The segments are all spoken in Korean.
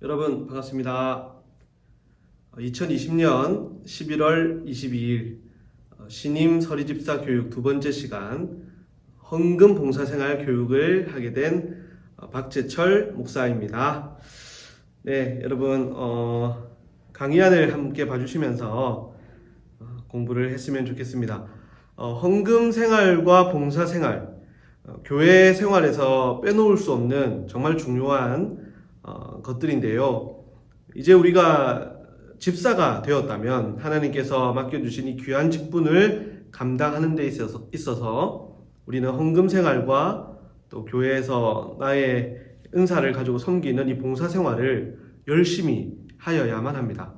여러분 반갑습니다. 2020년 11월 22일 신임 서리집사 교육 두 번째 시간 헌금 봉사생활 교육을 하게 된 박재철 목사입니다. 네, 여러분 강의안을 함께 봐주시면서 공부를 했으면 좋겠습니다. 헌금 생활과 봉사 생활, 교회 생활에서 빼놓을 수 없는 정말 중요한 것들인데요. 이제 우리가 집사가 되었다면 하나님께서 맡겨주신 이 귀한 직분을 감당하는 데 있어서 우리는 헌금 생활과 또 교회에서 나의 은사를 가지고 섬기는 이 봉사 생활을 열심히 하여야만 합니다.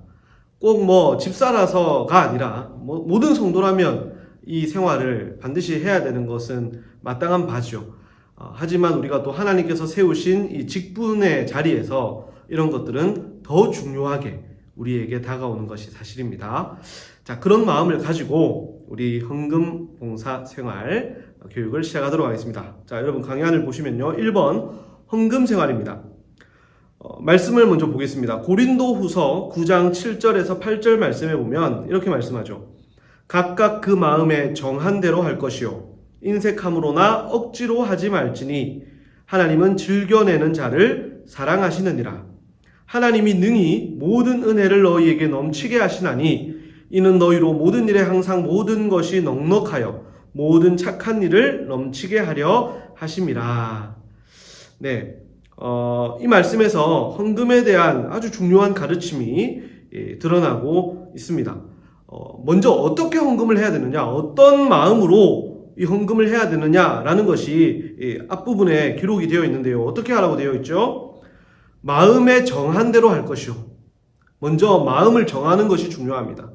꼭 집사라서가 아니라 모든 성도라면 이 생활을 반드시 해야 되는 것은 마땅한 바죠. 하지만 우리가 또 하나님께서 세우신 이 직분의 자리에서 이런 것들은 더 중요하게 우리에게 다가오는 것이 사실입니다. 자, 그런 마음을 가지고 우리 헌금 봉사 생활 교육을 시작하도록 하겠습니다. 자, 여러분 강의안을 보시면요. 1번 헌금 생활입니다. 말씀을 먼저 보겠습니다. 고린도후서 9장 7절에서 8절 말씀에 보면 이렇게 말씀하죠. 각각 그 마음에 정한 대로 할 것이요 인색함으로나 억지로 하지 말지니 하나님은 즐겨내는 자를 사랑하시느니라. 하나님이 능히 모든 은혜를 너희에게 넘치게 하시나니 이는 너희로 모든 일에 항상 모든 것이 넉넉하여 모든 착한 일을 넘치게 하려 하심이라. 네, 이 말씀에서 헌금에 대한 아주 중요한 가르침이 드러나고 있습니다. 먼저 어떻게 헌금을 해야 되느냐, 어떤 마음으로 이 헌금을 해야 되느냐라는 것이 앞부분에 기록이 되어 있는데요. 어떻게 하라고 되어 있죠? 마음에 정한 대로 할 것이요. 먼저 마음을 정하는 것이 중요합니다.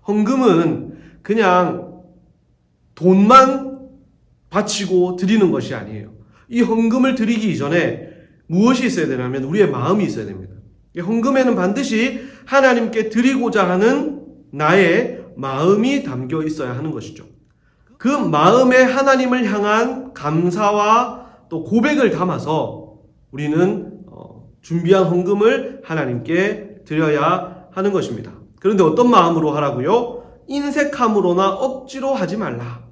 헌금은 그냥 돈만 바치고 드리는 것이 아니에요. 이 헌금을 드리기 이전에 무엇이 있어야 되냐면 우리의 마음이 있어야 됩니다. 헌금에는 반드시 하나님께 드리고자 하는 나의 마음이 담겨 있어야 하는 것이죠. 그 마음에 하나님을 향한 감사와 또 고백을 담아서 우리는 준비한 헌금을 하나님께 드려야 하는 것입니다. 그런데 어떤 마음으로 하라고요? 인색함으로나 억지로 하지 말라.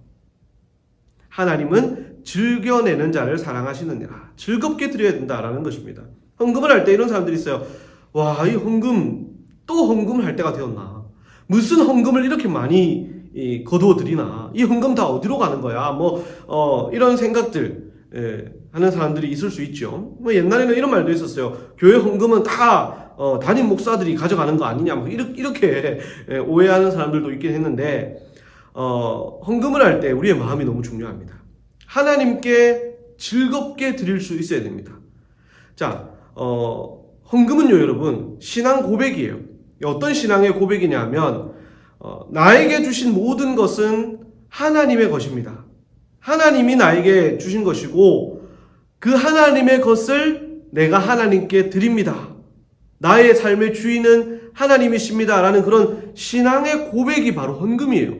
하나님은 즐겨내는 자를 사랑하시느니라. 즐겁게 드려야 된다라는 것입니다. 헌금을 할 때 이런 사람들이 있어요. 와, 이 헌금 또 헌금을 할 때가 되었나? 무슨 헌금을 이렇게 많이 거두어 드리나? 이 헌금 다 어디로 가는 거야? 이런 생각들 하는 사람들이 있을 수 있죠. 옛날에는 이런 말도 있었어요. 교회 헌금은 다 담임 목사들이 가져가는 거 아니냐? 이렇게 오해하는 사람들도 있긴 했는데 헌금을 할 때 우리의 마음이 너무 중요합니다. 하나님께 즐겁게 드릴 수 있어야 됩니다. 자, 헌금은요, 여러분, 신앙 고백이에요. 어떤 신앙의 고백이냐면 나에게 주신 모든 것은 하나님의 것입니다. 하나님이 나에게 주신 것이고 그 하나님의 것을 내가 하나님께 드립니다. 나의 삶의 주인은 하나님이십니다. 라는 그런 신앙의 고백이 바로 헌금이에요.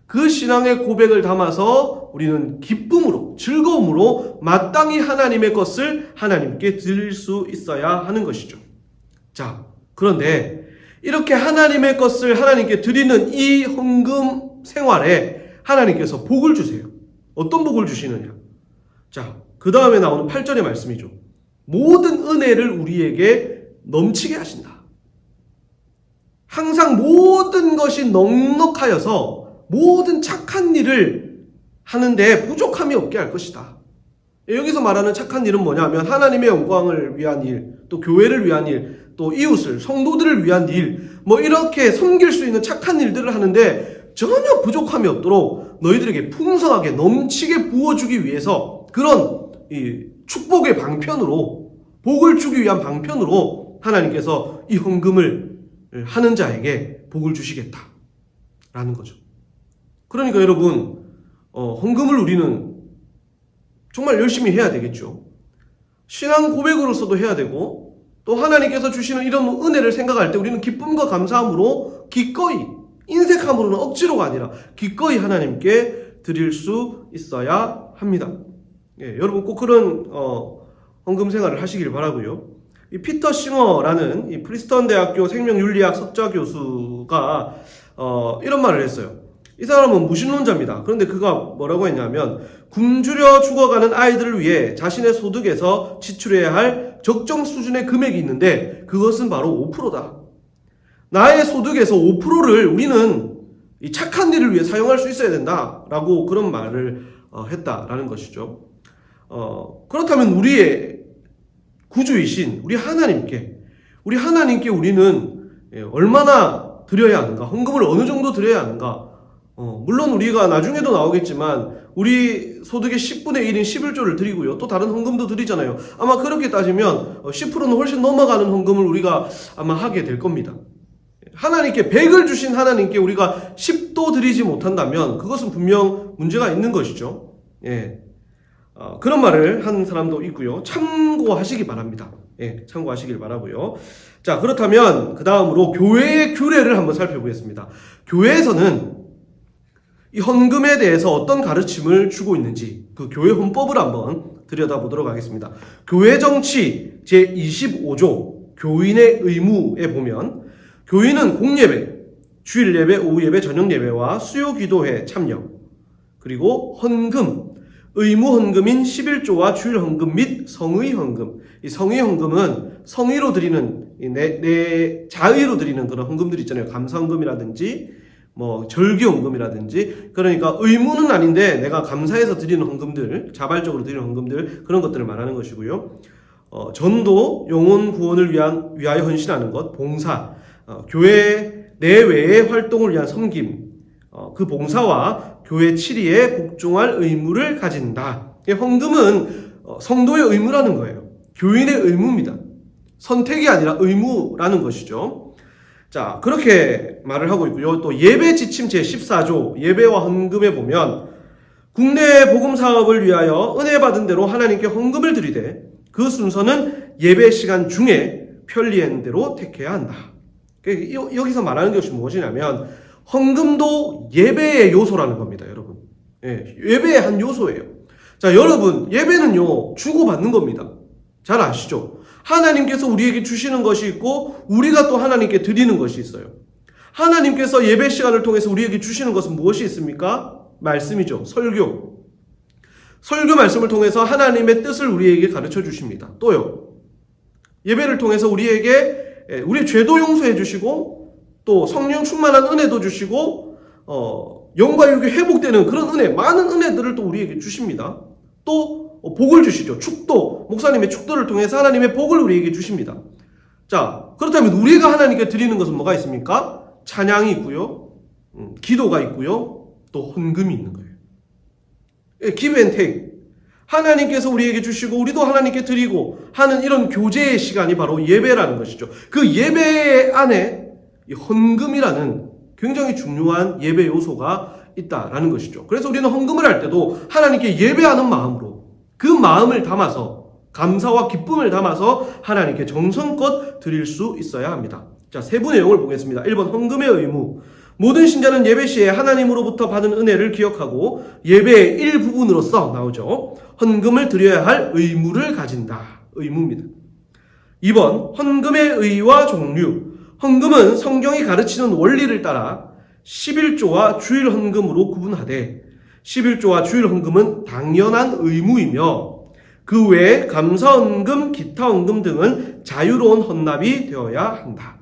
그 신앙의 고백을 담아서 우리는 기쁨으로, 즐거움으로 마땅히 하나님의 것을 하나님께 드릴 수 있어야 하는 것이죠. 자, 그런데 이렇게 하나님의 것을 하나님께 드리는 이 헌금 생활에 하나님께서 복을 주세요. 어떤 복을 주시느냐? 자, 그 다음에 나오는 8절의 말씀이죠. 모든 은혜를 우리에게 넘치게 하신다. 항상 모든 것이 넉넉하여서 모든 착한 일을 하는데 부족함이 없게 할 것이다. 여기서 말하는 착한 일은 뭐냐면 하나님의 영광을 위한 일, 또 교회를 위한 일, 또 이웃을, 성도들을 위한 일, 이렇게 섬길 수 있는 착한 일들을 하는데 전혀 부족함이 없도록 너희들에게 풍성하게 넘치게 부어주기 위해서 그런 이 축복의 방편으로, 복을 주기 위한 방편으로 하나님께서 이 헌금을 하는 자에게 복을 주시겠다라는 거죠. 그러니까 여러분, 헌금을 우리는 정말 열심히 해야 되겠죠. 신앙 고백으로서도 해야 되고 또 하나님께서 주시는 이런 은혜를 생각할 때 우리는 기쁨과 감사함으로 기꺼이, 인색함으로는 억지로가 아니라 기꺼이 하나님께 드릴 수 있어야 합니다. 여러분 꼭 그런 헌금 생활을 하시길 바라고요. 이 피터 싱어라는 이 프리스턴 대학교 생명윤리학 석좌 교수가 이런 말을 했어요. 이 사람은 무신론자입니다. 그런데 그가 뭐라고 했냐면 굶주려 죽어가는 아이들을 위해 자신의 소득에서 지출해야 할 적정 수준의 금액이 있는데 그것은 바로 5%다. 나의 소득에서 5%를 우리는 이 착한 일을 위해 사용할 수 있어야 된다라고 그런 말을 했다라는 것이죠. 그렇다면 우리의 구주이신 우리 하나님께 우리는 얼마나 드려야 하는가? 헌금을 어느 정도 드려야 하는가? 물론 우리가 나중에도 나오겠지만 우리 소득의 10분의 1인 11조를 드리고요. 또 다른 헌금도 드리잖아요. 아마 그렇게 따지면 10%는 훨씬 넘어가는 헌금을 우리가 아마 하게 될 겁니다. 하나님께 100을 주신 하나님께 우리가 10도 드리지 못한다면 그것은 분명 문제가 있는 것이죠. 예. 그런 말을 한 사람도 있고요. 참고하시기 바랍니다. 예, 참고하시길 바라고요. 자, 그렇다면 그 다음으로 교회의 규례를 한번 살펴보겠습니다. 교회에서는 이 헌금에 대해서 어떤 가르침을 주고 있는지 그 교회 헌법을 한번 들여다보도록 하겠습니다. 교회 정치 제25조 교인의 의무에 보면 교인은 공예배, 주일예배, 오후예배, 저녁예배와 수요기도회 참여, 그리고 헌금, 의무 헌금인 11조와 주일 헌금 및 성의 헌금. 이 성의 헌금은 성의로 드리는 내 자의로 드리는 그런 헌금들 있잖아요. 감사헌금이라든지 뭐 절기헌금이라든지, 그러니까 의무는 아닌데 내가 감사해서 드리는 헌금들, 자발적으로 드리는 헌금들, 그런 것들을 말하는 것이고요. 전도, 영혼 구원을 위하여 헌신하는 것, 봉사, 교회 내외의 활동을 위한 섬김, 그 봉사와 교회 치리에 복종할 의무를 가진다. 헌금은 성도의 의무라는 거예요. 교인의 의무입니다. 선택이 아니라 의무라는 것이죠. 자, 그렇게 말을 하고 있고요. 또 예배 지침 제14조 예배와 헌금에 보면 국내 복음 사업을 위하여 은혜 받은 대로 하나님께 헌금을 드리되 그 순서는 예배 시간 중에 편리한 대로 택해야 한다. 여기서 말하는 것이 무엇이냐면 헌금도 예배의 요소라는 겁니다, 여러분. 예, 예배의 한 요소예요. 자, 여러분, 예배는요, 주고받는 겁니다. 잘 아시죠? 하나님께서 우리에게 주시는 것이 있고, 우리가 또 하나님께 드리는 것이 있어요. 하나님께서 예배 시간을 통해서 우리에게 주시는 것은 무엇이 있습니까? 말씀이죠. 설교. 설교 말씀을 통해서 하나님의 뜻을 우리에게 가르쳐 주십니다. 또요, 예배를 통해서 우리에게 우리의 죄도 용서해 주시고, 또 성령 충만한 은혜도 주시고, 영과 육이 회복되는 그런 은혜, 많은 은혜들을 또 우리에게 주십니다. 또 복을 주시죠. 축도, 목사님의 축도를 통해서 하나님의 복을 우리에게 주십니다. 자, 그렇다면 우리가 하나님께 드리는 것은 뭐가 있습니까? 찬양이 있고요, 기도가 있고요, 또 헌금이 있는 거예요. give and take. 하나님께서 우리에게 주시고 우리도 하나님께 드리고 하는 이런 교제의 시간이 바로 예배라는 것이죠. 그 예배 안에 이 헌금이라는 굉장히 중요한 예배 요소가 있다라는 것이죠. 그래서 우리는 헌금을 할 때도 하나님께 예배하는 마음으로, 그 마음을 담아서, 감사와 기쁨을 담아서 하나님께 정성껏 드릴 수 있어야 합니다. 자, 세부 내용을 보겠습니다. 1번 헌금의 의무. 모든 신자는 예배 시에 하나님으로부터 받은 은혜를 기억하고 예배의 일부분으로서 나오죠. 헌금을 드려야 할 의무를 가진다. 의무입니다. 2번 헌금의 의와 종류. 헌금은 성경이 가르치는 원리를 따라 11조와 주일 헌금으로 구분하되 11조와 주일 헌금은 당연한 의무이며 그 외에 감사 헌금, 기타 헌금 등은 자유로운 헌납이 되어야 한다.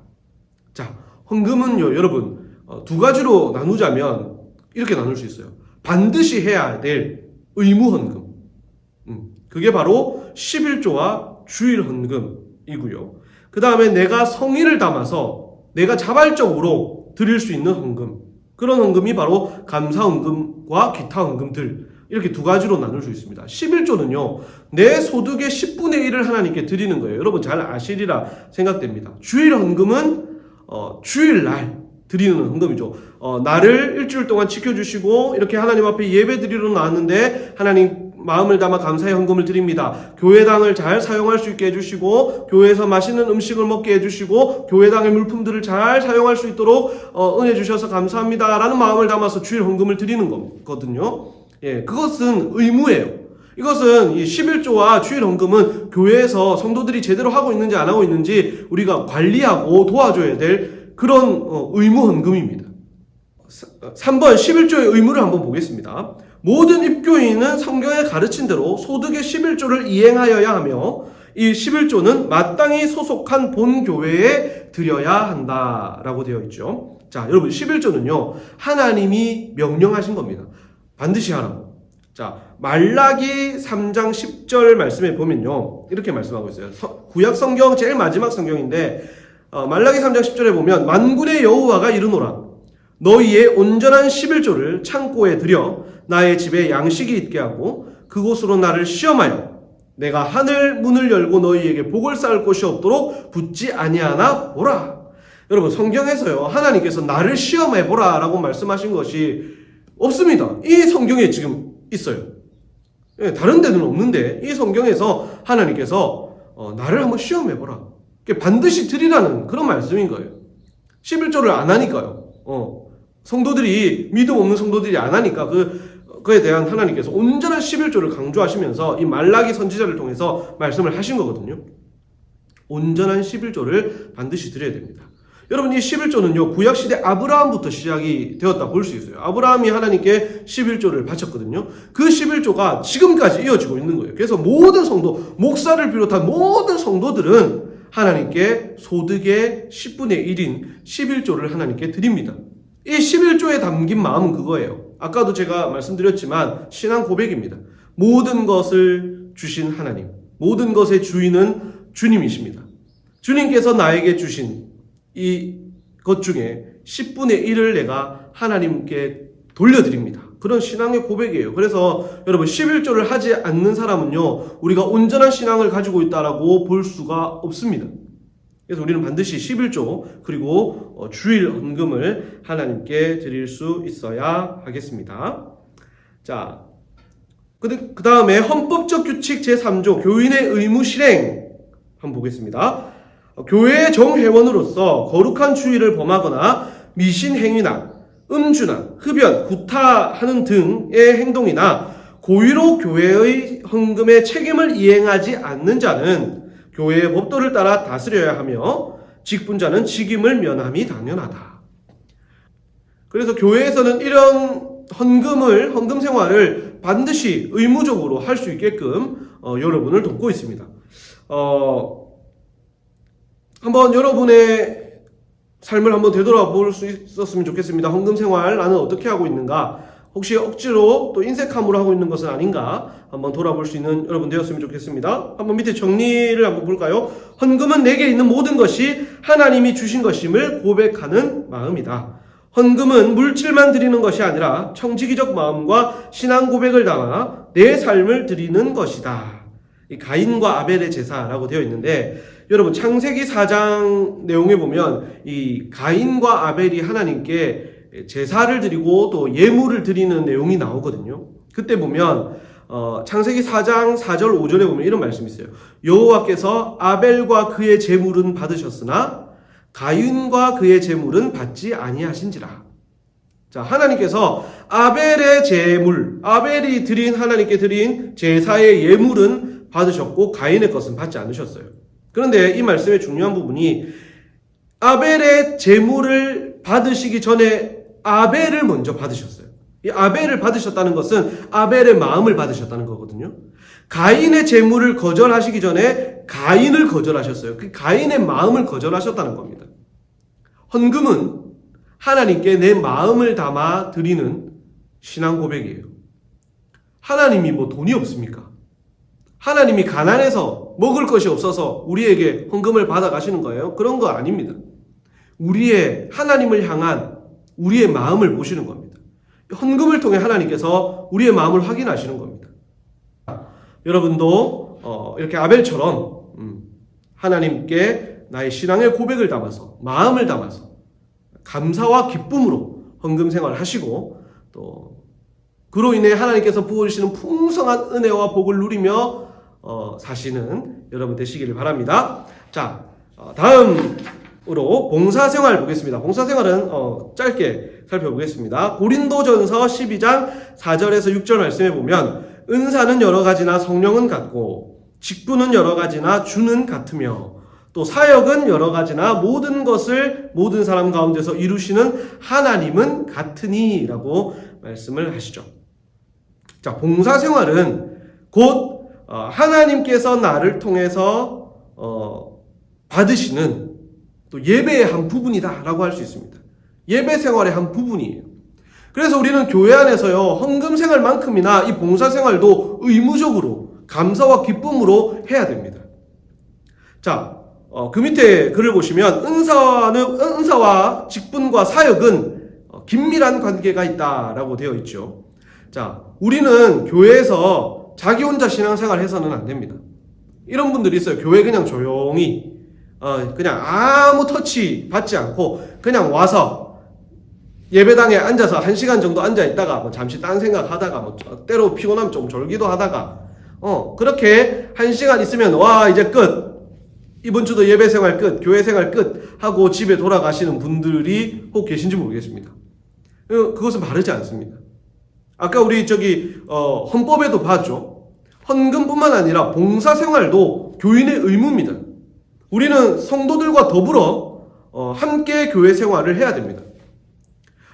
자, 헌금은요, 여러분, 두 가지로 나누자면 이렇게 나눌 수 있어요. 반드시 해야 될 의무 헌금. 그게 바로 11조와 주일 헌금이고요. 그 다음에 내가 성의를 담아서 내가 자발적으로 드릴 수 있는 헌금, 그런 헌금이 바로 감사 헌금과 기타 헌금들, 이렇게 두 가지로 나눌 수 있습니다. 11조는요, 내 소득의 10분의 1을 하나님께 드리는 거예요. 여러분 잘 아시리라 생각됩니다. 주일 헌금은 주일날 드리는 헌금이죠. 나를 일주일 동안 지켜주시고 이렇게 하나님 앞에 예배 드리러 나왔는데 하나님 마음을 담아 감사의 헌금을 드립니다. 교회당을 잘 사용할 수 있게 해주시고 교회에서 맛있는 음식을 먹게 해주시고 교회당의 물품들을 잘 사용할 수 있도록 은혜 주셔서 감사합니다 라는 마음을 담아서 주일 헌금을 드리는 거거든요. 예, 그것은 의무예요. 이것은 이 11조와 주일 헌금은 교회에서 성도들이 제대로 하고 있는지 안 하고 있는지 우리가 관리하고 도와줘야 될 그런 의무 헌금입니다. 3번 11조의 의무를 한번 보겠습니다. 모든 입교인은 성경에 가르친 대로 소득의 11조를 이행하여야 하며 이 11조는 마땅히 소속한 본교회에 드려야 한다라고 되어 있죠. 자, 여러분 11조는요. 하나님이 명령하신 겁니다. 반드시 하라고. 자, 말라기 3장 10절 말씀에 보면요. 이렇게 말씀하고 있어요. 구약 성경 제일 마지막 성경인데 말라기 3장 10절에 보면 만군의 여호와가 이르노라 너희의 온전한 11조를 창고에 들여 나의 집에 양식이 있게 하고 그곳으로 나를 시험하여 내가 하늘 문을 열고 너희에게 복을 쌓을 곳이 없도록 붙지 아니하나 보라. 여러분 성경에서요 하나님께서 나를 시험해 보라 라고 말씀하신 것이 없습니다. 이 성경에 지금 있어요. 다른 데는 없는데 이 성경에서 하나님께서 나를 한번 시험해 보라. 반드시 드리라는 그런 말씀인 거예요. 11조를 안 하니까요. 성도들이 믿음 없는 성도들이 안 하니까 그에 대한 하나님께서 온전한 11조를 강조하시면서 이 말라기 선지자를 통해서 말씀을 하신 거거든요. 온전한 11조를 반드시 드려야 됩니다. 여러분 이 11조는요 구약시대 아브라함부터 시작이 되었다 볼 수 있어요. 아브라함이 하나님께 11조를 바쳤거든요. 그 11조가 지금까지 이어지고 있는 거예요. 그래서 모든 성도, 목사를 비롯한 모든 성도들은 하나님께 소득의 10분의 1인 11조를 하나님께 드립니다. 이 11조에 담긴 마음은 그거예요. 아까도 제가 말씀드렸지만 신앙 고백입니다. 모든 것을 주신 하나님, 모든 것의 주인은 주님이십니다. 주님께서 나에게 주신 이 것 중에 10분의 1을 내가 하나님께 돌려드립니다. 그런 신앙의 고백이에요. 그래서 여러분 11조를 하지 않는 사람은요 우리가 온전한 신앙을 가지고 있다라고 볼 수가 없습니다. 그래서 우리는 반드시 11조 그리고 주일 헌금을 하나님께 드릴 수 있어야 하겠습니다. 자, 그 다음에 헌법적 규칙 제3조 교인의 의무 실행 한번 보겠습니다. 교회의 정회원으로서 거룩한 주의를 범하거나 미신행위나 음주나 흡연, 구타하는 등의 행동이나 고의로 교회의 헌금의 책임을 이행하지 않는 자는 교회의 법도를 따라 다스려야 하며 직분자는 직임을 면함이 당연하다. 그래서 교회에서는 이런 헌금 생활을 반드시 의무적으로 할 수 있게끔 여러분을 돕고 있습니다. 한번 여러분의 삶을 한번 되돌아볼 수 있었으면 좋겠습니다. 헌금 생활 나는 어떻게 하고 있는가? 혹시 억지로 또 인색함으로 하고 있는 것은 아닌가? 한번 돌아볼 수 있는 여러분 되었으면 좋겠습니다. 한번 밑에 정리를 한번 볼까요? 헌금은 내게 있는 모든 것이 하나님이 주신 것임을 고백하는 마음이다. 헌금은 물질만 드리는 것이 아니라 청지기적 마음과 신앙 고백을 담아 내 삶을 드리는 것이다. 이 가인과 아벨의 제사라고 되어 있는데 여러분 창세기 4장 내용에 보면 이 가인과 아벨이 하나님께 제사를 드리고 또 예물을 드리는 내용이 나오거든요. 그때 보면 창세기 4장 4절 5절에 보면 이런 말씀이 있어요. 여호와께서 아벨과 그의 제물은 받으셨으나 가인과 그의 제물은 받지 아니하신지라. 자, 하나님께서 아벨의 제물, 아벨이 드린 하나님께 드린 제사의 예물은 받으셨고 가인의 것은 받지 않으셨어요. 그런데 이 말씀의 중요한 부분이 아벨의 제물을 받으시기 전에 아벨을 먼저 받으셨어요. 이 아벨을 받으셨다는 것은 아벨의 마음을 받으셨다는 거거든요. 가인의 제물을 거절하시기 전에 가인을 거절하셨어요. 그 가인의 마음을 거절하셨다는 겁니다. 헌금은 하나님께 내 마음을 담아 드리는 신앙 고백이에요. 하나님이 뭐 돈이 없습니까? 하나님이 가난해서 먹을 것이 없어서 우리에게 헌금을 받아 가시는 거예요? 그런 거 아닙니다. 우리의 하나님을 향한 우리의 마음을 보시는 겁니다. 헌금을 통해 하나님께서 우리의 마음을 확인하시는 겁니다. 여러분도 이렇게 아벨처럼 하나님께 나의 신앙의 고백을 담아서 마음을 담아서 감사와 기쁨으로 헌금 생활을 하시고 또 그로 인해 하나님께서 부어주시는 풍성한 은혜와 복을 누리며 사시는 여러분 되시기를 바랍니다. 자, 다음으로 봉사생활 보겠습니다. 봉사생활은 짧게 살펴보겠습니다. 고린도전서 12장 4절에서 6절 말씀에 보면 은사는 여러 가지나 성령은 같고 직분은 여러 가지나 주는 같으며 또 사역은 여러 가지나 모든 것을 모든 사람 가운데서 이루시는 하나님은 같으니 라고 말씀을 하시죠. 자, 봉사생활은 곧 하나님께서 나를 통해서 받으시는 또 예배의 한 부분이다 라고 할 수 있습니다. 예배 생활의 한 부분이에요. 그래서 우리는 교회 안에서요, 헌금 생활만큼이나 이 봉사 생활도 의무적으로 감사와 기쁨으로 해야 됩니다. 자, 그 밑에 글을 보시면 은사와 직분과 사역은 긴밀한 관계가 있다라고 되어 있죠. 자, 우리는 교회에서 자기 혼자 신앙생활 해서는 안 됩니다. 이런 분들이 있어요. 교회 그냥 조용히 그냥 아무 터치 받지 않고 그냥 와서 예배당에 앉아서 1시간 정도 앉아있다가 뭐 잠시 딴 생각하다가 뭐 때로 피곤하면 좀 졸기도 하다가 그렇게 1시간 있으면 와 이제 끝, 이번 주도 예배 생활 끝, 교회 생활 끝 하고 집에 돌아가시는 분들이 혹 계신지 모르겠습니다. 그것은 바르지 않습니다. 아까 우리 헌법에도 봤죠. 헌금뿐만 아니라 봉사생활도 교인의 의무입니다. 우리는 성도들과 더불어 함께 교회 생활을 해야 됩니다.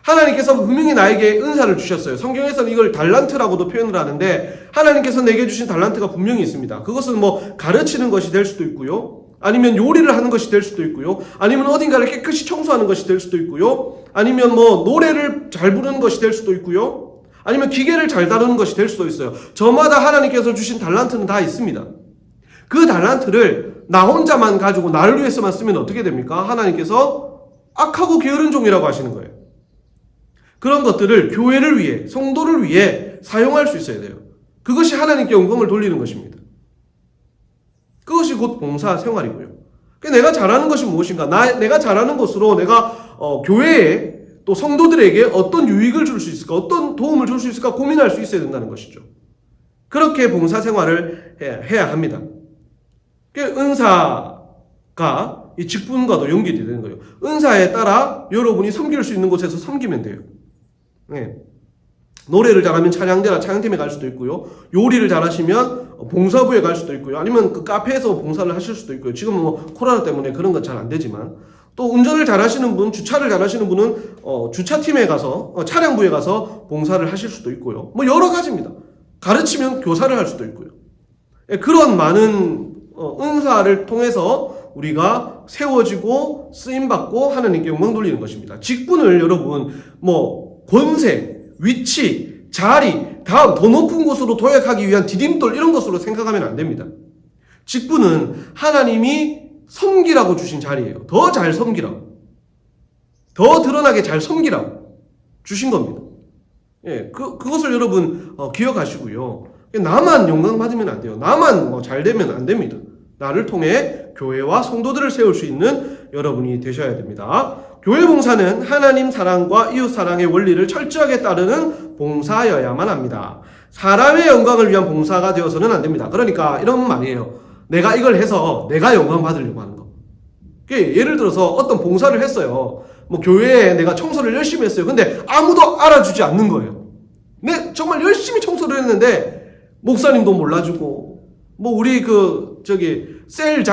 하나님께서 분명히 나에게 은사를 주셨어요. 성경에서는 이걸 달란트라고도 표현을 하는데 하나님께서 내게 주신 달란트가 분명히 있습니다. 그것은 뭐 가르치는 것이 될 수도 있고요. 아니면 요리를 하는 것이 될 수도 있고요. 아니면 어딘가를 깨끗이 청소하는 것이 될 수도 있고요. 아니면 뭐 노래를 잘 부르는 것이 될 수도 있고요. 아니면 기계를 잘 다루는 것이 될 수도 있어요. 저마다 하나님께서 주신 달란트는 다 있습니다. 그 달란트를 나 혼자만 가지고 나를 위해서만 쓰면 어떻게 됩니까? 하나님께서 악하고 게으른 종이라고 하시는 거예요. 그런 것들을 교회를 위해, 성도를 위해 사용할 수 있어야 돼요. 그것이 하나님께 영광을 돌리는 것입니다. 그것이 곧 봉사 생활이고요. 내가 잘하는 것이 무엇인가? 내가 잘하는 것으로 내가 교회에 또 성도들에게 어떤 유익을 줄 수 있을까? 어떤 도움을 줄 수 있을까? 고민할 수 있어야 된다는 것이죠. 그렇게 봉사 생활을 해야 합니다. 은사가 이 직분과도 연결이 되는 거예요. 은사에 따라 여러분이 섬길 수 있는 곳에서 섬기면 돼요. 네. 노래를 잘하면 찬양팀에 갈 수도 있고요. 요리를 잘하시면 봉사부에 갈 수도 있고요. 아니면 그 카페에서 봉사를 하실 수도 있고요. 지금 뭐 코로나 때문에 그런 건 잘 안 되지만 또 운전을 잘하시는 분, 주차를 잘하시는 분은 주차팀에 가서 차량부에 가서 봉사를 하실 수도 있고요. 뭐 여러 가지입니다. 가르치면 교사를 할 수도 있고요. 그런 많은 은사를 통해서 우리가 세워지고 쓰임받고 하나님께 영광 돌리는 것입니다. 직분을 여러분 권세, 위치, 자리, 다음 더 높은 곳으로 도약하기 위한 디딤돌 이런 것으로 생각하면 안 됩니다. 직분은 하나님이 섬기라고 주신 자리예요. 더 잘 섬기라고, 더 드러나게 잘 섬기라고 주신 겁니다. 그것을 여러분 기억하시고요. 나만 영광 받으면 안 돼요. 나만 잘 되면 안 됩니다. 나를 통해 교회와 성도들을 세울 수 있는 여러분이 되셔야 됩니다. 교회 봉사는 하나님 사랑과 이웃 사랑의 원리를 철저하게 따르는 봉사여야만 합니다. 사람의 영광을 위한 봉사가 되어서는 안 됩니다. 그러니까 이런 말이에요. 내가 이걸 해서 내가 영광 받으려고 하는 거. 예를 들어서 어떤 봉사를 했어요. 교회에 내가 청소를 열심히 했어요. 근데 아무도 알아주지 않는 거예요. 정말 열심히 청소를 했는데 목사님도 몰라주고 우리 셀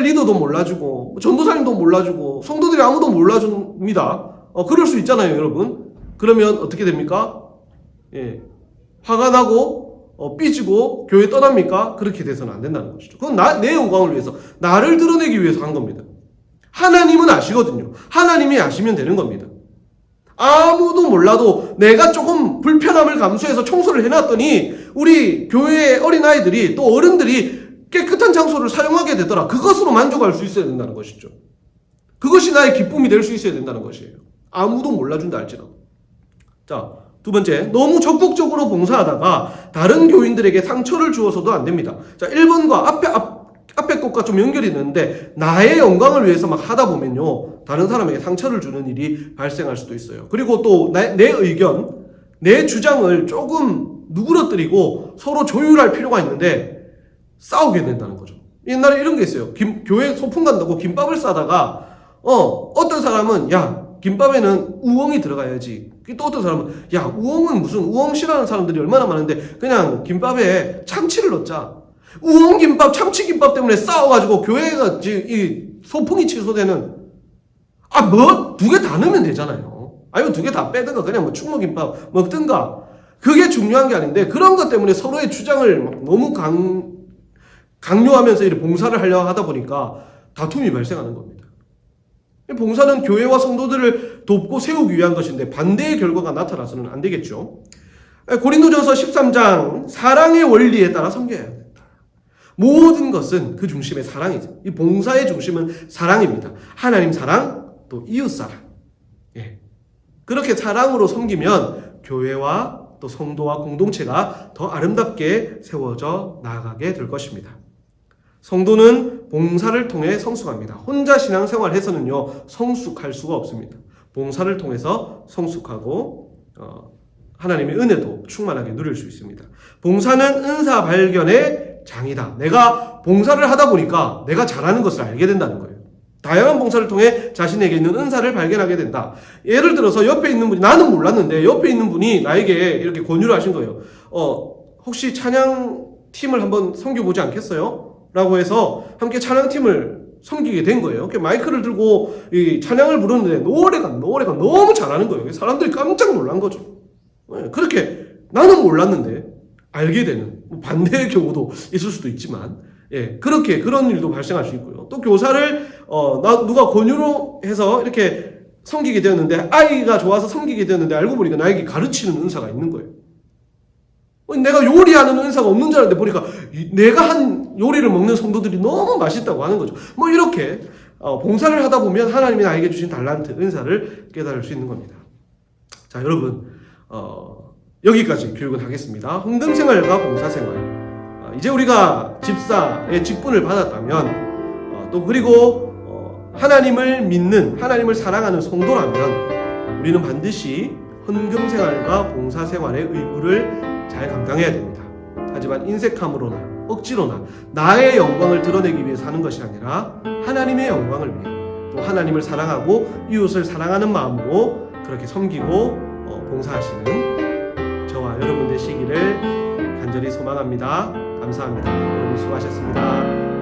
리더도 몰라주고 전도사님도 몰라주고 성도들이 아무도 몰라줍니다. 그럴 수 있잖아요, 여러분. 그러면 어떻게 됩니까? 화가 나고 삐지고 교회 떠납니까? 그렇게 돼서는 안 된다는 것이죠. 그건 내 영광을 위해서, 나를 드러내기 위해서 한 겁니다. 하나님은 아시거든요. 하나님이 아시면 되는 겁니다. 아무도 몰라도 내가 조금 불편함을 감수해서 청소를 해놨더니 우리 교회의 어린아이들이 또 어른들이 깨끗한 장소를 사용하게 되더라. 그것으로 만족할 수 있어야 된다는 것이죠. 그것이 나의 기쁨이 될 수 있어야 된다는 것이에요. 아무도 몰라준다 할지라도. 자, 두 번째, 너무 적극적으로 봉사하다가 다른 교인들에게 상처를 주어서도 안 됩니다. 자, 1번과 앞에 것과 좀 연결이 되는데 나의 영광을 위해서 막 하다 보면요, 다른 사람에게 상처를 주는 일이 발생할 수도 있어요. 그리고 또 내 의견, 내 주장을 조금 누그러뜨리고 서로 조율할 필요가 있는데 싸우게 된다는 거죠. 옛날에 이런 게 있어요. 교회 소풍 간다고 김밥을 싸다가 어떤 사람은 야, 김밥에는 우엉이 들어가야지. 또 어떤 사람은 야 우엉은 무슨 우엉 싫어하는 사람들이 얼마나 많은데 그냥 김밥에 참치를 넣자. 우엉김밥 참치김밥 때문에 싸워가지고 교회가 이 소풍이 취소되는 뭐 두 개 다 넣으면 되잖아요. 아니면 두 개 다 빼든가 그냥 뭐 충무김밥 먹든가. 그게 중요한 게 아닌데 그런 것 때문에 서로의 주장을 막 너무 강요하면서 이렇게 봉사를 하려고 하다 보니까 다툼이 발생하는 겁니다. 봉사는 교회와 성도들을 돕고 세우기 위한 것인데 반대의 결과가 나타나서는 안 되겠죠. 고린도전서 13장 사랑의 원리에 따라 섬겨야 합니다. 모든 것은 그 중심에 사랑이죠. 이 봉사의 중심은 사랑입니다. 하나님 사랑, 또 이웃 사랑. 그렇게 사랑으로 섬기면 교회와 또 성도와 공동체가 더 아름답게 세워져 나아가게 될 것입니다. 성도는 봉사를 통해 성숙합니다. 혼자 신앙생활해서는요 성숙할 수가 없습니다. 봉사를 통해서 성숙하고 하나님의 은혜도 충만하게 누릴 수 있습니다. 봉사는 은사 발견의 장이다. 내가 봉사를 하다 보니까 내가 잘하는 것을 알게 된다는 거예요. 다양한 봉사를 통해 자신에게 있는 은사를 발견하게 된다. 예를 들어서 옆에 있는 분이 나는 몰랐는데 옆에 있는 분이 나에게 이렇게 권유를 하신 거예요. 혹시 찬양팀을 한번 섬겨보지 않겠어요? 라고 해서 함께 찬양팀을 섬기게 된 거예요. 이렇게 마이크를 들고 이 찬양을 부르는데 노래가 너무 잘하는 거예요. 사람들이 깜짝 놀란 거죠. 그렇게 나는 몰랐는데 알게 되는 반대의 경우도 있을 수도 있지만 그렇게 그런 일도 발생할 수 있고요. 또 교사를 누가 권유로 해서 이렇게 섬기게 되었는데 아이가 좋아서 섬기게 되었는데 알고 보니까 나에게 가르치는 은사가 있는 거예요. 내가 요리하는 은사가 없는 줄 알았는데 보니까 내가 한 요리를 먹는 성도들이 너무 맛있다고 하는 거죠. 이렇게 봉사를 하다 보면 하나님이 나에게 주신 달란트, 은사를 깨달을 수 있는 겁니다. 자, 여러분 여기까지 교육은 하겠습니다. 헌금생활과 봉사생활. 이제 우리가 집사의 직분을 받았다면 또 그리고 하나님을 믿는 하나님을 사랑하는 성도라면 우리는 반드시 헌금생활과 봉사생활의 의무를 잘 감당해야 됩니다. 하지만 인색함으로나 억지로나 나의 영광을 드러내기 위해 사는 것이 아니라 하나님의 영광을 위해 또 하나님을 사랑하고 이웃을 사랑하는 마음으로 그렇게 섬기고 봉사하시는 저와 여러분 되시기를 간절히 소망합니다. 감사합니다. 여러분 수고하셨습니다.